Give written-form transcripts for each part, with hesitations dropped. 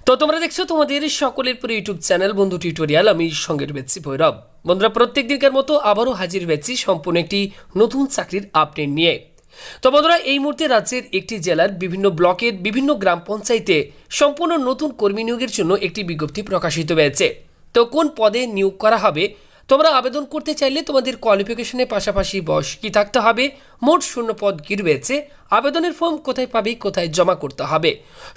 তো তোমরা দেখছো তোমাদের সকলের প্রিয় ইউটিউব চ্যানেল বন্ধু টিউটোরিয়াল। আমি সঙ্গে রয়েছি ভৈরব। বন্ধুরা, প্রত্যেক দিনকার মতো আবারও হাজির হয়েছি সম্পূর্ণ একটি নতুন চাকরির আপডেট নিয়ে। তো বন্ধুরা, এই মুহূর্তে রাজ্যের একটি জেলার বিভিন্ন ব্লকের বিভিন্ন গ্রাম পঞ্চায়েতে সম্পূর্ণ নতুন কর্মী নিয়োগের জন্য একটি বিজ্ঞপ্তি প্রকাশিত হয়েছে। তো কোন পদে নিয়োগ করা হবে, তোমরা আবেদন করতে চাইলে তোমাদের কোয়ালিফিকেশনের পাশাপাশি বয়স কি থাকতে হবে, মোট শূন্য পদ কি রয়েছে, আবেদনের ফর্ম কোথায় পাবে, কোথায় জমা করতে হবে,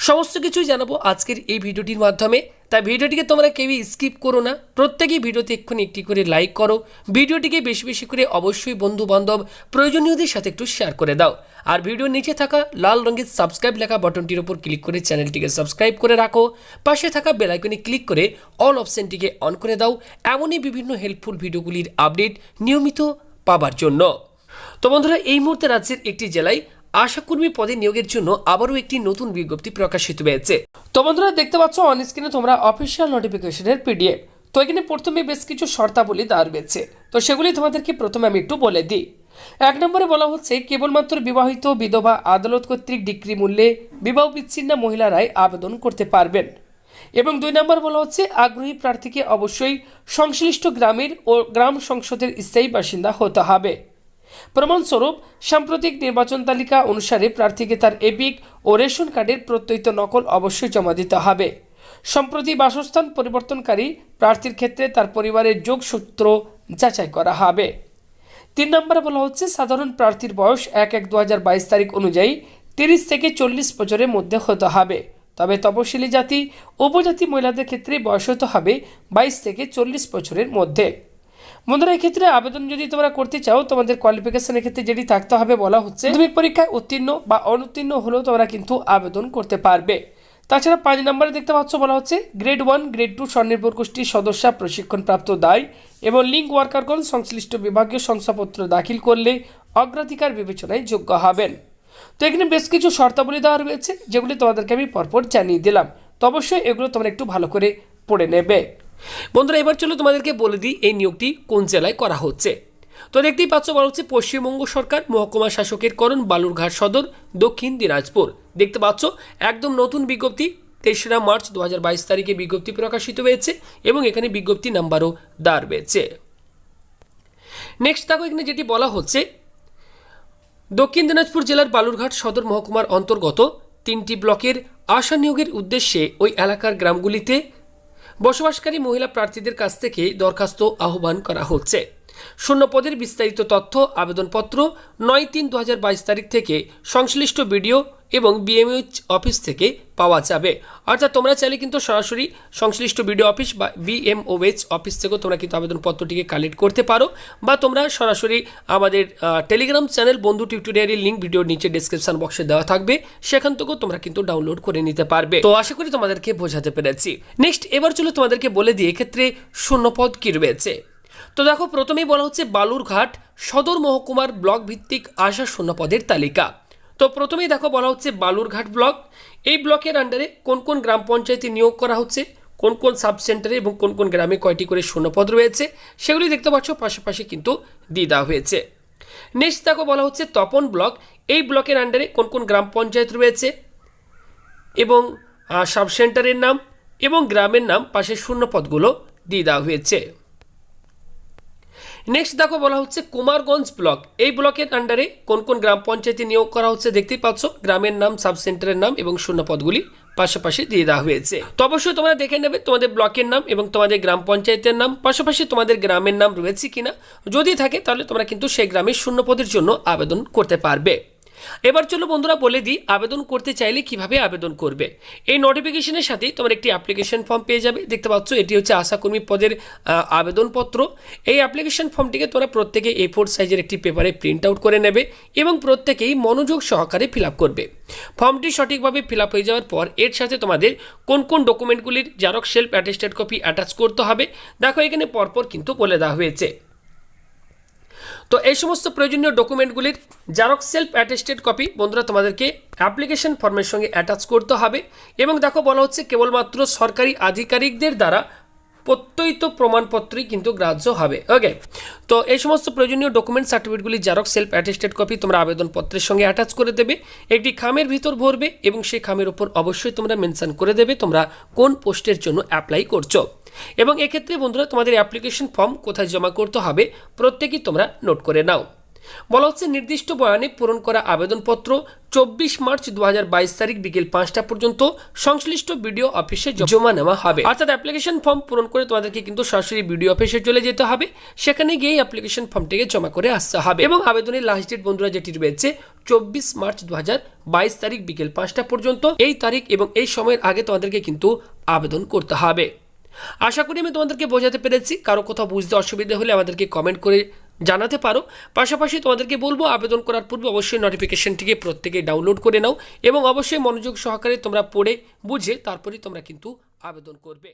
সমস্ত কিছুই জানাবো আজকের এই ভিডিওটির মাধ্যমে। তাই ভিডিওটিকে তোমরা কেউই স্কিপ করো না, প্রত্যেকেই ভিডিওতে এক্ষুনি একটি করে লাইক করো, ভিডিওটিকে বেশি বেশি করে অবশ্যই বন্ধু বান্ধব প্রয়োজনীয়দের সাথে একটু শেয়ার করে দাও। আর ভিডিওর নিচে থাকা লাল রঙের সাবস্ক্রাইব লেখা বাটনটির উপর ক্লিক করে চ্যানেলটিকে সাবস্ক্রাইব করে রাখো, পাশে থাকা বেল আইকনে ক্লিক করে অল অপশনটিকে অন করে দাও এমনই বিভিন্ন হেল্পফুল ভিডিওগুলির আপডেট নিয়মিত পাবার জন্য। তো বন্ধুরা, এই মুহূর্তে রাজ্যের একটি জেলায় আশাকর্মী পদে নিয়োগের জন্য আবারও একটি নতুন বিজ্ঞপ্তি প্রকাশিত হয়েছে। তো বন্ধুরা, দেখতে পাচ্ছ অন স্ক্রিনে তোমরা অফিসিয়াল নোটিফিকেশনের পিডিএফ। তো এখানে প্রথমে বেশ কিছু শর্তাবলী দেওয়া রয়েছে, তো সেগুলি তোমাদেরকে প্রথমে আমি একটু বলে দিই। 1 নম্বরে বলা হচ্ছে কেবলমাত্র বিবাহিত বিধবা আদালত কর্তৃক ডিক্রি মূল্যে বিবাহ বিচ্ছিন্ন মহিলারাই আবেদন করতে পারবেন। এবং 2 নম্বর বলা হচ্ছে আগ্রহী প্রার্থীকে অবশ্যই সংশ্লিষ্ট গ্রামের ও গ্রাম সংসদের স্থায়ী বাসিন্দা হতে হবে। প্রমাণস্বরূপ সাম্প্রতিক নির্বাচন তালিকা অনুসারে প্রার্থীকে তার এপিক ও রেশন কার্ডের প্রত্যয়িত নকল অবশ্যই জমা দিতে হবে। সম্প্রতি বাসস্থান পরিবর্তনকারী প্রার্থীর ক্ষেত্রে তার পরিবারের যোগসূত্র যাচাই করা হবে। 3 নম্বরে বলা হচ্ছে সাধারণ প্রার্থীর বয়স 1/1/2022 তারিখ অনুযায়ী 30 থেকে 40 বছরের মধ্যে হতে হবে। তবে তপশিলি জাতি উপজাতি মহিলাদের ক্ষেত্রে বয়স হতে হবে 22 থেকে 40 বছরের মধ্যে। বন্ধুরা, এক্ষেত্রে আবেদন যদি তোমরা করতে চাও, তোমাদের কোয়ালিফিকেশনের ক্ষেত্রে যেটি থাকতে হবে বলা হচ্ছে মাধ্যমিক পরীক্ষায় উত্তীর্ণ বা অনুত্তীর্ণ হলেও তোমরা কিন্তু আবেদন করতে পারবে। তাছাড়া 5 নম্বরে দেখতে পাচ্ছ বলা হচ্ছে গ্রেড 1 গ্রেড 2 স্বনির্ভর গোষ্ঠীর সদস্য প্রশিক্ষণপ্রাপ্ত দায় এবং লিঙ্ক ওয়ার্কারগণ সংশ্লিষ্ট বিভাগীয় শংসাপত্র দাখিল করলে অগ্রাধিকার বিবেচনায় যোগ্য হবেন। তো এখানে বেশ কিছু শর্তাবলী দেওয়া রয়েছে, যেগুলি তোমাদেরকে আমি পরপর জানিয়ে দিলাম। তো অবশ্যই এগুলো তোমরা একটু ভালো করে পড়ে নেবে। বন্ধুরা, এবার চলো তোমাদেরকে বলে দিই এই নিয়োগটি কোন জেলায় করা হচ্ছে। তো দেখতেই পাচ্ছ বলা হচ্ছে পশ্চিমবঙ্গ সরকার মহকুমা শাসকের করণ বালুরঘাট সদর দক্ষিণ দিনাজপুর। দেখতে পাচ্ছ একদম নতুন বিজ্ঞপ্তি, 3রা মার্চ 2022 তারিখে বিজ্ঞপ্তি প্রকাশিত হয়েছে এবং এখানে বিজ্ঞপ্তি নাম্বারও দেওয়া রয়েছে। নেক্সট দেখো, এখানে যেটি বলা হচ্ছে দক্ষিণ দিনাজপুর জেলার বালুরঘাট সদর মহকুমার অন্তর্গত 3টি ব্লকের আশা নিয়োগের উদ্দেশ্যে ওই এলাকার গ্রামগুলিতে বসবাসকারী মহিলা প্রার্থীদের কাছ থেকে দরখাস্ত আহ্বান করা হচ্ছে। শূন্য পদের বিস্তারিত তথ্য আবেদনপত্র 9/3/2022 তারিখ থেকে সংশ্লিষ্ট বিডিও এবং বিএমওএইচ অফিস থেকে পাওয়া যাবে। অর্থাৎ তোমরা চাইলে কিন্তু সরাসরি সংশ্লিষ্ট বিডিও অফিস বা বিএমওএইচ অফিস থেকেও তোমরা কিন্তু আবেদনপত্রটিকে কালেক্ট করতে পারো, বা তোমরা সরাসরি আমাদের টেলিগ্রাম চ্যানেল বন্ধু টিউটোরিয়ালের লিঙ্ক ভিডিওর নিচে ডেসক্রিপশন বক্সে দেওয়া থাকবে, সেখান থেকেও তোমরা কিন্তু ডাউনলোড করে নিতে পারবে। তো আশা করি তোমাদেরকে বোঝাতে পেরেছি। নেক্সট এবার চলো তোমাদেরকে বলে দিই এক্ষেত্রে শূন্যপদ কী রয়েছে। তো দেখো, প্রথমেই বলা হচ্ছে বালুরঘাট সদর মহকুমার ব্লক ভিত্তিক আশা শূন্যপদের তালিকা। তো প্রথমেই দেখো বলা হচ্ছে বালুরঘাট ব্লক, এই ব্লকের আন্ডারে কোন কোন গ্রাম পঞ্চায়েতে নিয়োগ করা হচ্ছে, কোন কোন সাব সেন্টারে এবং কোন কোন গ্রামে কয়টি করে শূন্যপদ রয়েছে, সেগুলি দেখতে পাচ্ছ পাশাপাশি কিন্তু দিয়ে দেওয়া হয়েছে। নেক্সট দেখো বলা হচ্ছে তপন ব্লক, এই ব্লকের আন্ডারে কোন কোন গ্রাম পঞ্চায়েত রয়েছে এবং সাব সেন্টারের নাম এবং গ্রামের নাম পাশে শূন্যপদগুলো দিয়ে দেওয়া হয়েছে। নেক্সট দেখো বলা হচ্ছে কুমারগঞ্জ ব্লক, এই ব্লকের আন্ডারে কোন কোন গ্রাম পঞ্চায়েতে নিয়োগ করা হচ্ছে, দেখতেই পাচ্ছ গ্রামের নাম, সাব সেন্টারের নাম এবং শূন্যপদগুলি পাশাপাশি দিয়ে দেওয়া হয়েছে। তো অবশ্যই তোমরা দেখে নেবে তোমাদের ব্লকের নাম এবং তোমাদের গ্রাম পঞ্চায়েতের নাম, পাশাপাশি তোমাদের গ্রামের নাম রয়েছে কিনা। যদি থাকে তাহলে তোমরা কিন্তু সেই গ্রামের শূন্যপদের জন্য আবেদন করতে পারবে। এবার চলো বন্ধুরা বলে দিই আবেদন করতে চাইলে কিভাবে আবেদন করবে। এই নোটিফিকেশনের সাথেই তোমরা একটি অ্যাপ্লিকেশন ফর্ম পেয়ে যাবে। দেখতে পাচ্ছ এটি হচ্ছে আশাকর্মী পদের আবেদনপত্র। এই অ্যাপ্লিকেশন ফর্মটিকে তোমরা প্রত্যেকে A4 সাইজের একটি পেপারে প্রিন্ট আউট করে নেবে এবং প্রত্যেকেই মনোযোগ সহকারে ফিল আপ করবে। ফর্মটি সঠিকভাবে ফিল আপ হয়ে যাওয়ার পর এর সাথে তোমাদের কোন কোন ডকুমেন্টগুলির xerox self attested copy attach করতে হবে, দেখো এখানে পরপর কিন্তু বলে দেওয়া হয়েছে। তো এই সমস্ত প্রয়োজনীয় ডকুমেন্টগুলির জেরক্স সেলফ অ্যাটেস্টেড কপি বন্ধুরা তোমাদেরকে অ্যাপ্লিকেশন ফর্মের সঙ্গে অ্যাটাচ করতে হবে। এবং দেখো বলা হচ্ছে কেবলমাত্র সরকারি আধিকারিকদের দ্বারা প্রত্যয়িত প্রমাণপত্রই কিন্তু গ্রাহ্য হবে। ওকে, তো এই সমস্ত প্রয়োজনীয় ডকুমেন্ট সার্টিফিকেটগুলি জেরক্স সেলফ অ্যাটেস্টেড কপি তোমরা আবেদনপত্রের সঙ্গে অ্যাটাচ করে দেবে, একটি খামের ভিতর ভরবে এবং সেই খামের উপর অবশ্যই তোমরা মেনশন করে দেবে তোমরা কোন পোস্টের জন্য অ্যাপ্লাই করছো। এবং এক্ষেত্রে বন্ধুরা তোমাদের অ্যাপ্লিকেশন ফর্ম কোথায় জমা করতে হবে প্রত্যেকেই তোমরা নোট করে নাও। বলা হচ্ছে নির্দিষ্ট বয়ানে পূরণ করা আবেদনপত্র 24 মার্চ 2022 তারিখ বিকেল 5টা পর্যন্ত সংশ্লিষ্ট বিডিও অফিসে জমা নেওয়া হবে। অর্থাৎ অ্যাপ্লিকেশন ফর্ম পূরণ করে তোমাদেরকে কিন্তু সরাসরি বিডিও অফিসে চলে যেতে হবে, সেখানে গিয়ে অ্যাপ্লিকেশন ফর্মটিকে জমা করে আসতে হবে। এবং আবেদনের লাস্ট ডেট বন্ধুরা যেটি রয়েছে 24 মার্চ 2022 তারিখ বিকেল 5টা পর্যন্ত। এই তারিখ এবং এই সময়ের আগে তোমাদেরকে কিন্তু আবেদন করতে হবে। আশা করি আমি তোমাদেরকে বোঝাতে পেরেছি। কারো কোথাও বুঝতে অসুবিধা হলে আমাদেরকে কমেন্ট করে জানাতে পারো। পাশাপাশি তোমাদেরকে বলবো আবেদন করার পূর্বে অবশ্যই নোটিফিকেশনটিকে প্রত্যেকেই ডাউনলোড করে নাও এবং অবশ্যই মনোযোগ সহকারে তোমরা পড়ে বুঝে তারপরেই তোমরা কিন্তু আবেদন করবে।